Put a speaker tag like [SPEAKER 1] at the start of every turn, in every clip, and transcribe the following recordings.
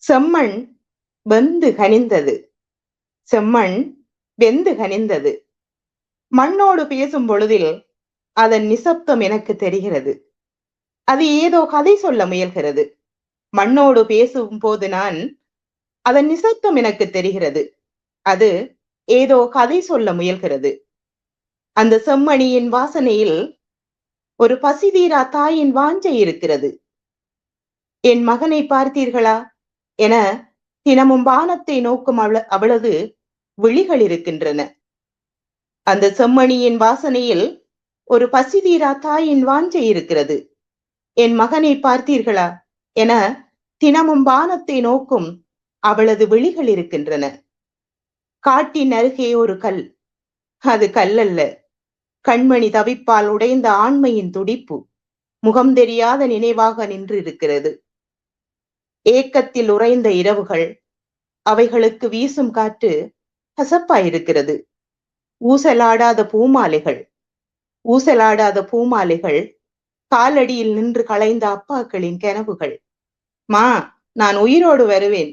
[SPEAKER 1] செம்மண் வெந்து கனிந்தது. செம்மண் வெந்து கனிந்தது. மண்ணோடு பேசும் பொழுதில் அதன் நிசப்தம் எனக்கு தெரிகிறது. அது ஏதோ கதை சொல்ல முயல்கிறது. மண்ணோடு பேசும் போது நான் அதன் நிசப்தம் எனக்கு தெரிகிறது. அது ஏதோ கதை சொல்ல முயல்கிறது. அந்த செம்மணியின் வாசனையில் ஒரு பசிதீரா தாயின் வாஞ்சை இருக்கிறது. என் மகனை பார்த்தீர்களா என தினமும் வானத்தை நோக்கும் அவளது விழிகள் இருக்கின்றன. அந்த செம்மணியின் வாசனையில் ஒரு பசிதீரா தாயின் வாஞ்சை இருக்கிறது. என் மகனை பார்த்தீர்களா என தினமும் வானத்தை நோக்கும் அவளது விழிகள் இருக்கின்றன. காட்டின் அருகே ஒரு கல். அது கல்லல்ல, கண்மணி தவிப்பால் உடைந்த ஆண்மையின் துடிப்பு முகம் தெரியாத நினைவாக நின்று இருக்கிறது. ஏக்கத்தில் உறைந்த இரவுகள், அவைகளுக்கு வீசும் காற்று கசப்பாயிருக்கிறது. ஊசலாடாத பூமாலைகள், ஊசலாடாத பூமாலைகள், காலடியில் நின்று களைந்த அப்பாக்களின் கனவுகள். மா, நான் உயிரோடு வருவேன்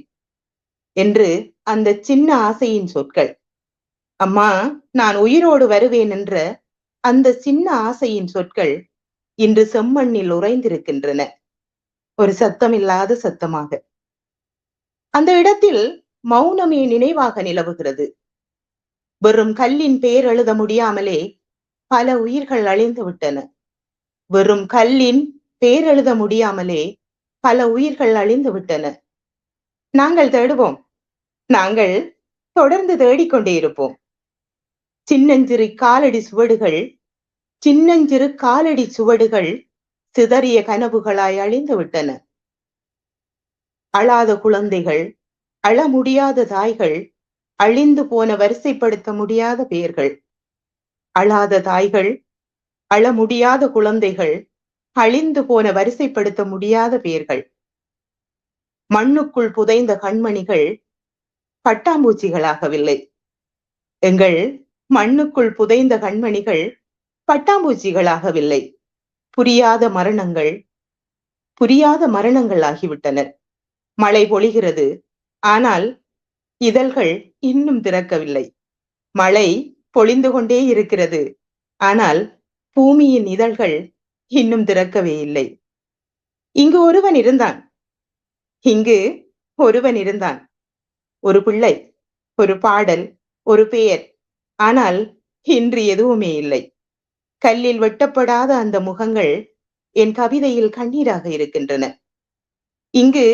[SPEAKER 1] என்று அந்த சின்ன ஆசையின் சொற்கள். அம்மா, நான் உயிரோடு வருவேன் என்ற அந்த சின்ன ஆசையின் சொற்கள் இன்று செம்மண்ணில் உறைந்திருக்கின்றன, ஒரு சத்தமில்லாத சத்தமாக. அந்த இடத்தில் மௌனமே நினைவாக நிலவுகிறது. வெறும் கல்லின் பெயர் எழுத முடியாமலே பல உயிர்கள் அழிந்து விட்டன. வெறும் கல்லின் பெயர் எழுத முடியாமலே பல உயிர்கள் அழிந்து விட்டன. நாங்கள் தேடுவோம், நாங்கள் தொடர்ந்து தேடிக்கொண்டே இருப்போம். சின்னஞ்சிறு காலடி சுவடுகள், சின்னஞ்சிறு காலடி சுவடுகள் சிதறிய கனவுகளாய் அழிந்து விட்டன. அழாத குழந்தைகள், அழ முடியாத தாய்கள், அழிந்து போன வரிசைப்படுத்த முடியாத பெயர்கள். அழாத தாய்கள், அழ முடியாத குழந்தைகள், அழிந்து போன வரிசைப்படுத்த முடியாத பெயர்கள். மண்ணுக்குள் புதைந்த கண்மணிகள் பட்டாம்பூச்சிகளாகவில்லை. எங்கள் மண்ணுக்குள் புதைந்த கண்மணிகள் பட்டாம்பூச்சிகளாகவில்லை. புரியாத மரணங்கள், புரியாத மரணங்கள் ஆகிவிட்டனர். மழை பொழிகிறது, ஆனால் இதழ்கள் இன்னும் திறக்கவில்லை. மழை பொழிந்து கொண்டே இருக்கிறது, ஆனால் பூமியின் இதழ்கள் இன்னும் திறக்கவே இல்லை. இங்கு ஒருவன் இருந்தான், இங்கு ஒருவன் இருந்தான். ஒரு பிள்ளை, ஒரு பாடல், ஒரு பெயர். ஆனால் இன்று எதுவுமே இல்லை. கல்லில் வெட்டப்படாத அந்த முகங்கள் என் கவிதையில் கண்ணீராக இருக்கின்றன. இங்கு